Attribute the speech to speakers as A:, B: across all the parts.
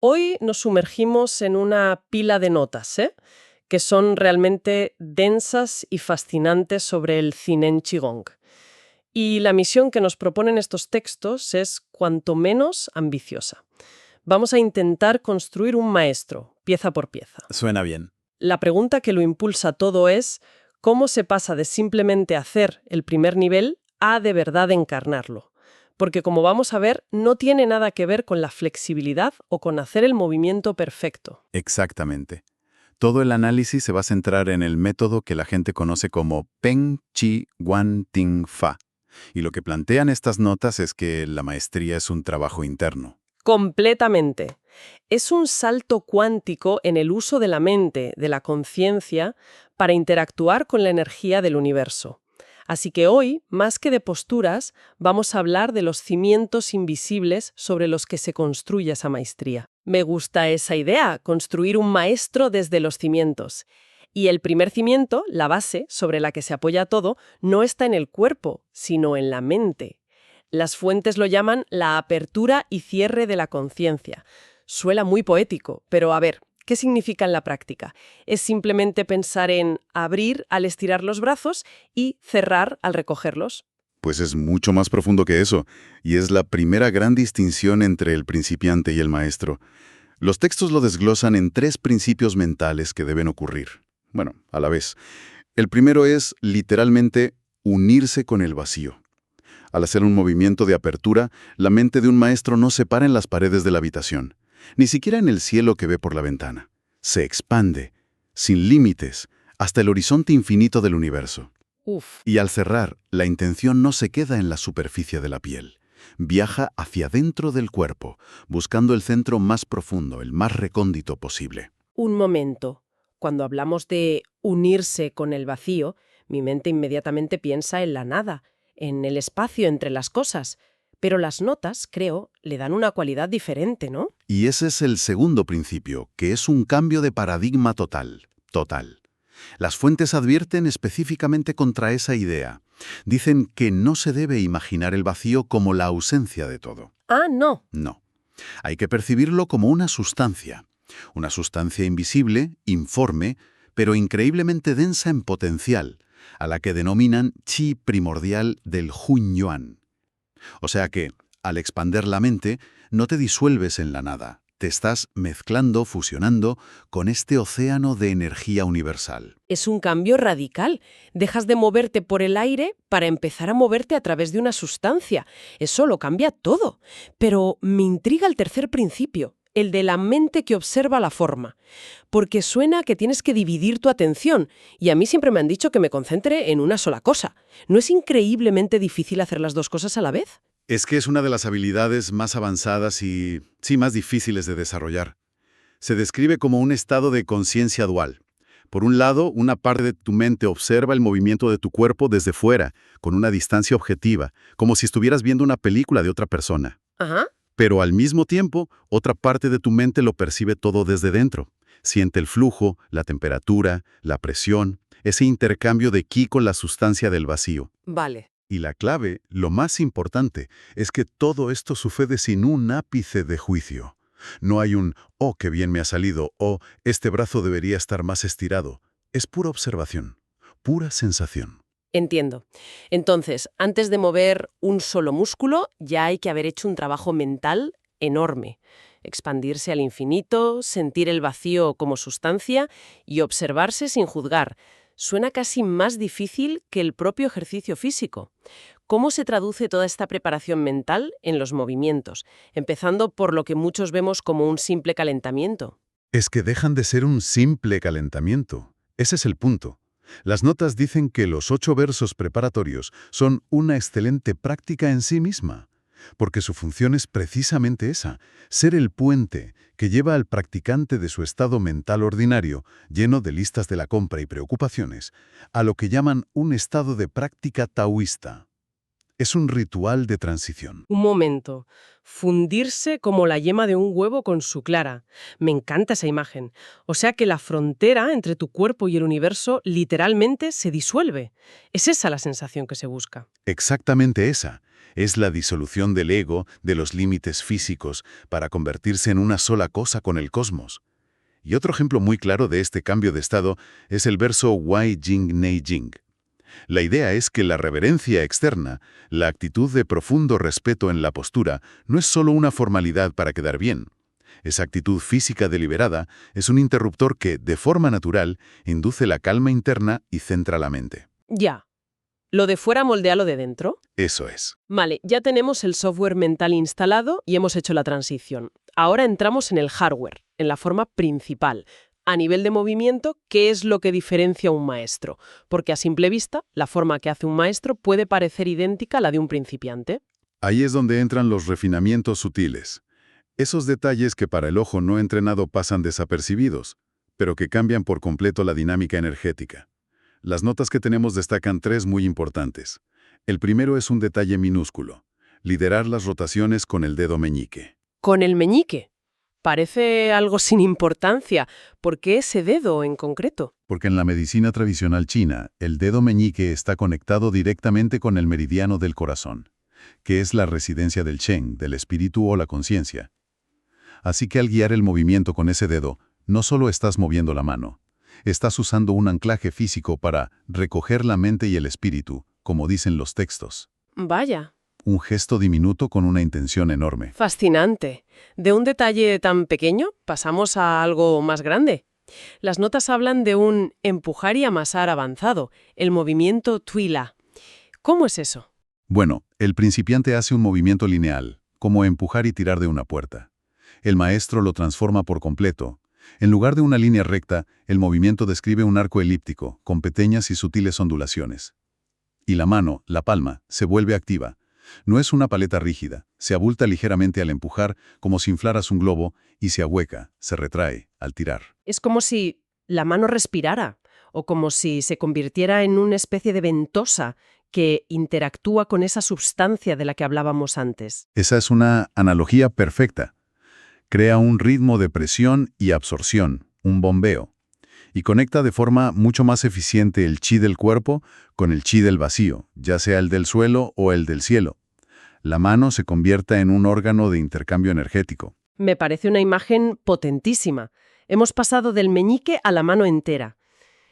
A: Hoy nos sumergimos en una pila de notas, que son realmente densas y fascinantes sobre el Cinen Qigong. Y la misión que nos proponen estos textos es cuanto menos ambiciosa. Vamos a intentar construir un maestro, pieza por pieza.
B: Suena bien.
A: La pregunta que lo impulsa todo es cómo se pasa de simplemente hacer el primer nivel a de verdad encarnarlo. Porque como vamos a ver, no tiene nada que ver con la flexibilidad o con hacer el movimiento perfecto.
B: Exactamente. Todo el análisis se va a centrar en el método que la gente conoce como Peng Chi Guan Ting Fa. Y lo que plantean estas notas es que la maestría es un trabajo interno.
A: Completamente. Es un salto cuántico en el uso de la mente, de la conciencia, para interactuar con la energía del universo. Así que hoy, más que de posturas, vamos a hablar de los cimientos invisibles sobre los que se construye esa maestría. Me gusta esa idea, construir un maestro desde los cimientos. Y el primer cimiento, la base sobre la que se apoya todo, no está en el cuerpo, sino en la mente. Las fuentes lo llaman la apertura y cierre de la conciencia. Suena muy poético, pero a ver, ¿qué significa en la práctica? Es simplemente pensar en abrir al estirar los brazos y cerrar al recogerlos.
B: Pues es mucho más profundo que eso, y es la primera gran distinción entre el principiante y el maestro. Los textos lo desglosan en 3 principios mentales que deben ocurrir. Bueno, a la vez. El primero es, literalmente, unirse con el vacío. Al hacer un movimiento de apertura, la mente de un maestro no se para en las paredes de la habitación, ni siquiera en el cielo que ve por la ventana. Se expande, sin límites, hasta el horizonte infinito del universo.
A: Uf.
B: Y al cerrar, la intención no se queda en la superficie de la piel. Viaja hacia dentro del cuerpo, buscando el centro más profundo, el más recóndito posible.
A: Un momento. Cuando hablamos de unirse con el vacío, mi mente inmediatamente piensa en la nada, en el espacio entre las cosas. Pero las notas, creo, le dan una cualidad diferente, ¿no?
B: Y ese es el segundo principio, que es un cambio de paradigma total. Total. Las fuentes advierten específicamente contra esa idea. Dicen que no se debe imaginar el vacío como la ausencia de todo.
A: Ah, no.
B: No. Hay que percibirlo como una sustancia invisible, informe, pero increíblemente densa en potencial, a la que denominan chi primordial del Hunyuan. O sea que, al expander la mente, no te disuelves en la nada, te estás mezclando, fusionando con este océano de energía universal.
A: Es un cambio radical. Dejas de moverte por el aire para empezar a moverte a través de una sustancia. Eso lo cambia todo. Pero me intriga el tercer principio, el de la mente que observa la forma. Porque suena que tienes que dividir tu atención, y a mí siempre me han dicho que me concentre en una sola cosa. ¿No es increíblemente difícil hacer las dos cosas a la vez?
B: Es que es una de las habilidades más avanzadas y, sí, más difíciles de desarrollar. Se describe como un estado de conciencia dual. Por un lado, una parte de tu mente observa el movimiento de tu cuerpo desde fuera, con una distancia objetiva, como si estuvieras viendo una película de otra persona.
A: Ajá.
B: Pero al mismo tiempo, otra parte de tu mente lo percibe todo desde dentro. Siente el flujo, la temperatura, la presión, ese intercambio de ki con la sustancia del vacío.
A: Vale.
B: Y la clave, lo más importante, es que todo esto sucede sin un ápice de juicio. No hay un «oh, qué bien me ha salido» o «este brazo debería estar más estirado». Es pura observación, pura sensación.
A: Entiendo. Entonces, antes de mover un solo músculo, ya hay que haber hecho un trabajo mental enorme. Expandirse al infinito, sentir el vacío como sustancia y observarse sin juzgar. Suena casi más difícil que el propio ejercicio físico. ¿Cómo se traduce toda esta preparación mental en los movimientos? Empezando por lo que muchos vemos como un simple calentamiento.
B: Es que dejan de ser un simple calentamiento. Ese es el punto. Las notas dicen que los 8 versos preparatorios son una excelente práctica en sí misma, porque su función es precisamente esa, ser el puente que lleva al practicante de su estado mental ordinario, lleno de listas de la compra y preocupaciones, a lo que llaman un estado de práctica taoísta. Es un ritual de transición.
A: Un momento. Fundirse como la yema de un huevo con su clara. Me encanta esa imagen. O sea que la frontera entre tu cuerpo y el universo literalmente se disuelve. Es esa la sensación que se busca.
B: Exactamente esa. Es la disolución del ego, de los límites físicos, para convertirse en una sola cosa con el cosmos. Y otro ejemplo muy claro de este cambio de estado es el verso Wai Jing Nei Jing. La idea es que la reverencia externa, la actitud de profundo respeto en la postura, no es solo una formalidad para quedar bien. Esa actitud física deliberada es un interruptor que, de forma natural, induce la calma interna y centra la mente.
A: Ya. ¿Lo de fuera moldea lo de dentro?
B: Eso es.
A: Vale, ya tenemos el software mental instalado y hemos hecho la transición. Ahora entramos en el hardware, en la forma principal. A nivel de movimiento, ¿qué es lo que diferencia a un maestro? Porque a simple vista, la forma que hace un maestro puede parecer idéntica a la de un principiante.
B: Ahí es donde entran los refinamientos sutiles. Esos detalles que para el ojo no entrenado pasan desapercibidos, pero que cambian por completo la dinámica energética. Las notas que tenemos destacan tres muy importantes. El primero es un detalle minúsculo: liderar las rotaciones con el dedo meñique.
A: Con el meñique. Parece algo sin importancia. ¿Por qué ese dedo en concreto?
B: Porque en la medicina tradicional china, el dedo meñique está conectado directamente con el meridiano del corazón, que es la residencia del Shen, del espíritu o la conciencia. Así que al guiar el movimiento con ese dedo, no solo estás moviendo la mano, estás usando un anclaje físico para recoger la mente y el espíritu, como dicen los textos.
A: Vaya.
B: Un gesto diminuto con una intención enorme.
A: Fascinante. De un detalle tan pequeño pasamos a algo más grande. Las notas hablan de un empujar y amasar avanzado, el movimiento Twila. ¿Cómo es eso?
B: Bueno, el principiante hace un movimiento lineal, como empujar y tirar de una puerta. El maestro lo transforma por completo. En lugar de una línea recta, el movimiento describe un arco elíptico, con pequeñas y sutiles ondulaciones. Y la mano, la palma, se vuelve activa. No es una paleta rígida, se abulta ligeramente al empujar, como si inflaras un globo, y se ahueca, se retrae, al tirar.
A: Es como si la mano respirara, o como si se convirtiera en una especie de ventosa que interactúa con esa substancia de la que hablábamos antes.
B: Esa es una analogía perfecta. Crea un ritmo de presión y absorción, un bombeo, y conecta de forma mucho más eficiente el chi del cuerpo con el chi del vacío, ya sea el del suelo o el del cielo. La mano se convierte en un órgano de intercambio energético.
A: Me parece una imagen potentísima. Hemos pasado del meñique a la mano entera.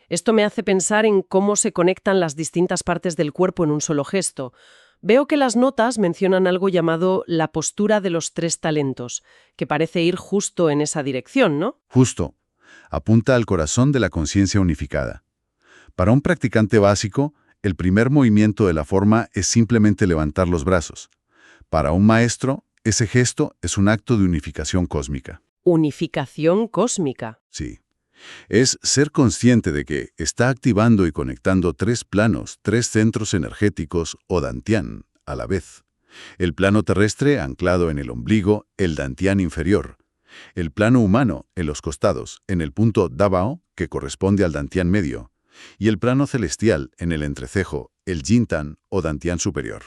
A: Esto me hace pensar en cómo se conectan las distintas partes del cuerpo en un solo gesto. Veo que las notas mencionan algo llamado la postura de los tres talentos, que parece ir justo en esa dirección, ¿no?
B: Justo. Apunta al corazón de la conciencia unificada. Para un practicante básico, el primer movimiento de la forma es simplemente levantar los brazos. Para un maestro, ese gesto es un acto de unificación cósmica.
A: Unificación cósmica.
B: Sí. Es ser consciente de que está activando y conectando tres planos, tres centros energéticos o dantian a la vez. El plano terrestre anclado en el ombligo, el dantian inferior. El plano humano en los costados, en el punto Dabao, que corresponde al dantian medio. Y el plano celestial en el entrecejo, el jintan o dantian superior.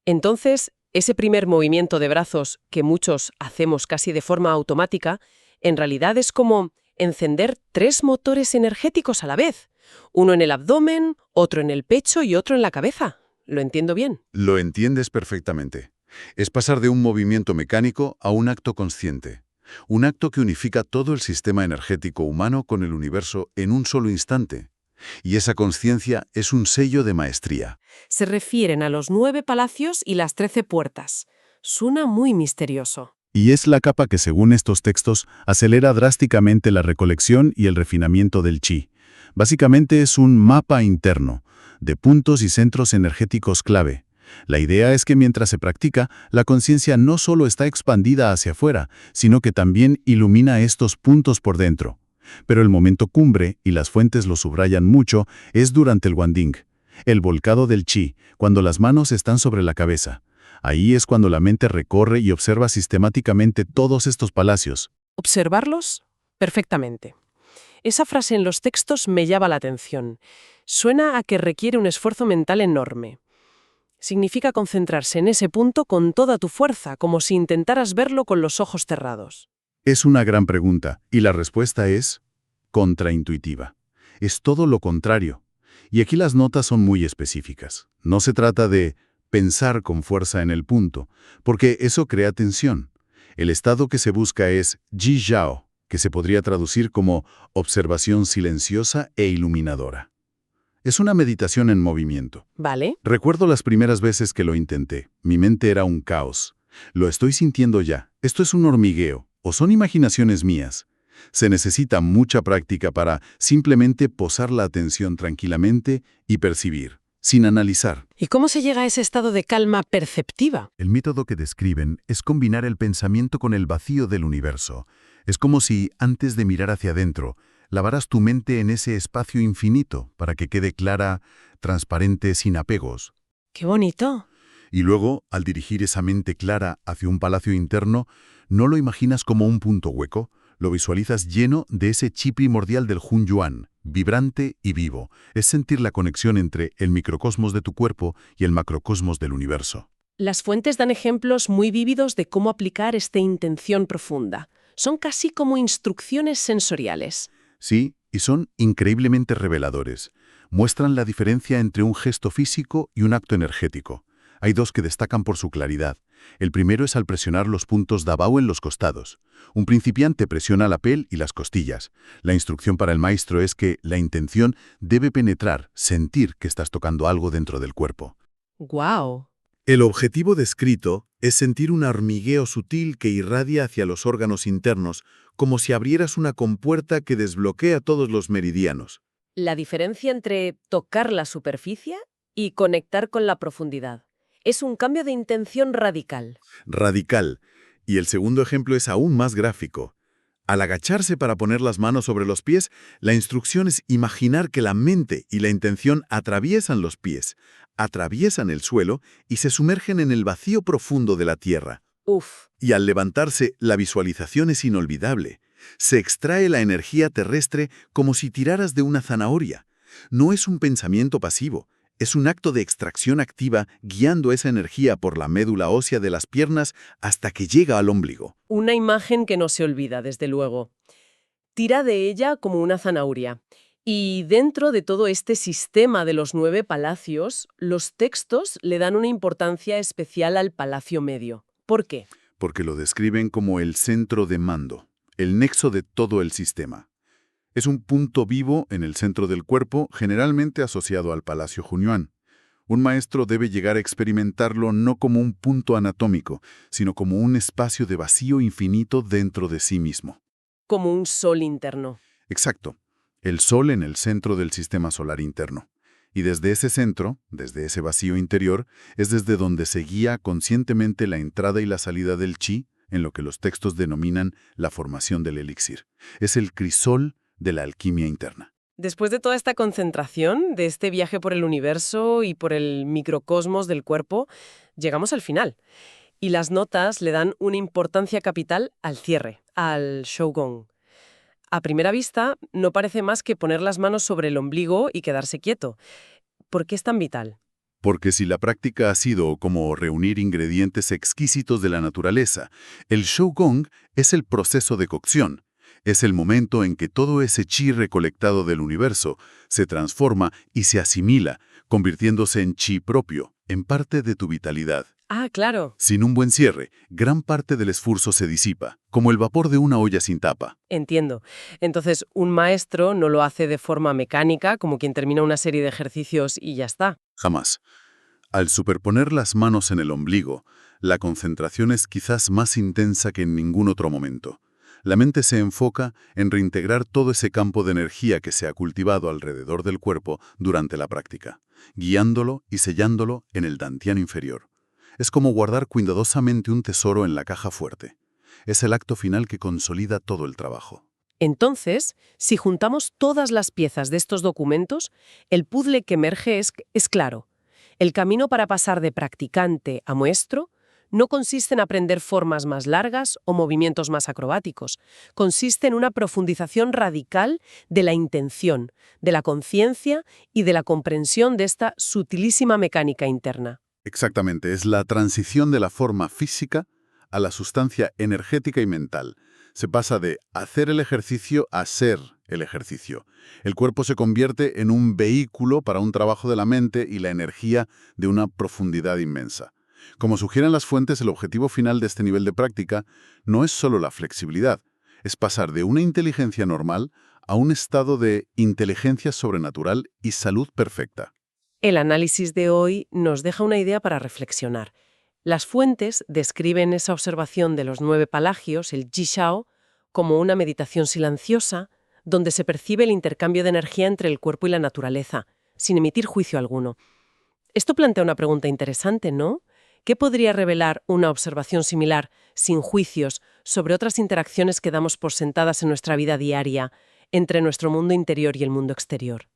A: Entonces, ese primer movimiento de brazos que muchos hacemos casi de forma automática, en realidad es como encender tres motores energéticos a la vez. Uno en el abdomen, otro en el pecho y otro en la cabeza. ¿Lo entiendo bien?
B: Lo entiendes perfectamente. Es pasar de un movimiento mecánico a un acto consciente. Un acto que unifica todo el sistema energético humano con el universo en un solo instante. Y esa conciencia es un sello de maestría.
A: Se refieren a los 9 palacios y las 13 puertas. Suena muy misterioso.
C: Y es la capa que, según estos textos, acelera drásticamente la recolección y el refinamiento del chi. Básicamente es un mapa interno, de puntos y centros energéticos clave. La idea es que mientras se practica, la conciencia no solo está expandida hacia afuera, sino que también ilumina estos puntos por dentro. Pero el momento cumbre, y las fuentes lo subrayan mucho, es durante el Wanding, el volcado del chi, cuando las manos están sobre la cabeza. Ahí es cuando la mente recorre y observa sistemáticamente todos estos palacios.
A: ¿Observarlos? Perfectamente. Esa frase en los textos me llama la atención. Suena a que requiere un esfuerzo mental enorme. Significa concentrarse en ese punto con toda tu fuerza, como si intentaras verlo con los ojos cerrados.
C: Es una gran pregunta, y la respuesta es contraintuitiva. Es todo lo contrario. Y aquí las notas son muy específicas. No se trata de pensar con fuerza en el punto, porque eso crea tensión. El estado que se busca es Jizhao, que se podría traducir como observación silenciosa e iluminadora. Es una meditación en movimiento.
A: ¿Vale?
C: Recuerdo las primeras veces que lo intenté. Mi mente era un caos. Lo estoy sintiendo ya. Esto es un hormigueo, o son imaginaciones mías. Se necesita mucha práctica para simplemente posar la atención tranquilamente y percibir, sin analizar.
A: ¿Y cómo se llega a ese estado de calma perceptiva?
C: El método que describen es combinar el pensamiento con el vacío del universo. Es como si, antes de mirar hacia adentro, lavaras tu mente en ese espacio infinito para que quede clara, transparente, sin apegos.
A: ¡Qué bonito!
C: Y luego, al dirigir esa mente clara hacia un palacio interno, no lo imaginas como un punto hueco, lo visualizas lleno de ese chi primordial del Hunyuan, vibrante y vivo. Es sentir la conexión entre el microcosmos de tu cuerpo y el macrocosmos del universo.
A: Las fuentes dan ejemplos muy vívidos de cómo aplicar esta intención profunda. Son casi como instrucciones sensoriales.
C: Sí, y son increíblemente reveladores. Muestran la diferencia entre un gesto físico y un acto energético. Hay dos que destacan por su claridad. El primero es al presionar los puntos Dabao en los costados. Un principiante presiona la piel y las costillas. La instrucción para el maestro es que la intención debe penetrar, sentir que estás tocando algo dentro del cuerpo.
A: ¡Guau!
C: El objetivo descrito es sentir un hormigueo sutil que irradia hacia los órganos internos, como si abrieras una compuerta que desbloquea todos los meridianos.
A: La diferencia entre tocar la superficie y conectar con la profundidad. Es un cambio de intención radical.
C: Radical. Y el segundo ejemplo es aún más gráfico. Al agacharse para poner las manos sobre los pies, la instrucción es imaginar que la mente y la intención atraviesan los pies, atraviesan el suelo y se sumergen en el vacío profundo de la tierra.
A: Uf.
C: Y al levantarse, la visualización es inolvidable. Se extrae la energía terrestre como si tiraras de una zanahoria. No es un pensamiento pasivo. Es un acto de extracción activa guiando esa energía por la médula ósea de las piernas hasta que llega al ombligo.
A: Una imagen que no se olvida, desde luego. Tira de ella como una zanahoria. Y dentro de todo este sistema de los 9 palacios, los textos le dan una importancia especial al Palacio Medio. ¿Por qué?
C: Porque lo describen como el centro de mando, el nexo de todo el sistema. Es un punto vivo en el centro del cuerpo, generalmente asociado al Palacio Hunyuan. Un maestro debe llegar a experimentarlo no como un punto anatómico, sino como un espacio de vacío infinito dentro de sí mismo.
A: Como un sol interno.
C: Exacto. El Sol en el centro del sistema solar interno. Y desde ese centro, desde ese vacío interior, es desde donde se guía conscientemente la entrada y la salida del chi, en lo que los textos denominan la formación del elixir. Es el crisol de la alquimia interna.
A: Después de toda esta concentración, de este viaje por el universo y por el microcosmos del cuerpo, llegamos al final. Y las notas le dan una importancia capital al cierre, al Shougong. A primera vista, no parece más que poner las manos sobre el ombligo y quedarse quieto. ¿Por qué es tan vital?
C: Porque si la práctica ha sido como reunir ingredientes exquisitos de la naturaleza, el Shougong es el proceso de cocción. Es el momento en que todo ese chi recolectado del universo se transforma y se asimila, convirtiéndose en chi propio, en parte de tu vitalidad.
A: Ah, claro.
C: Sin un buen cierre, gran parte del esfuerzo se disipa, como el vapor de una olla sin tapa.
A: Entiendo. Entonces, un maestro no lo hace de forma mecánica, como quien termina una serie de ejercicios y ya está.
C: Jamás. Al superponer las manos en el ombligo, la concentración es quizás más intensa que en ningún otro momento. La mente se enfoca en reintegrar todo ese campo de energía que se ha cultivado alrededor del cuerpo durante la práctica, guiándolo y sellándolo en el dantian inferior. Es como guardar cuidadosamente un tesoro en la caja fuerte. Es el acto final que consolida todo el trabajo.
A: Entonces, si juntamos todas las piezas de estos documentos, el puzzle que emerge es claro. El camino para pasar de practicante a maestro no consiste en aprender formas más largas o movimientos más acrobáticos. Consiste en una profundización radical de la intención, de la conciencia y de la comprensión de esta sutilísima mecánica interna.
C: Exactamente, es la transición de la forma física a la sustancia energética y mental. Se pasa de hacer el ejercicio a ser el ejercicio. El cuerpo se convierte en un vehículo para un trabajo de la mente y la energía de una profundidad inmensa. Como sugieren las fuentes, el objetivo final de este nivel de práctica no es solo la flexibilidad, es pasar de una inteligencia normal a un estado de inteligencia sobrenatural y salud perfecta.
A: El análisis de hoy nos deja una idea para reflexionar. Las fuentes describen esa observación de los 9 palagios, el Jishao, como una meditación silenciosa, donde se percibe el intercambio de energía entre el cuerpo y la naturaleza, sin emitir juicio alguno. Esto plantea una pregunta interesante, ¿no? ¿Qué podría revelar una observación similar, sin juicios, sobre otras interacciones que damos por sentadas en nuestra vida diaria, entre nuestro mundo interior y el mundo exterior?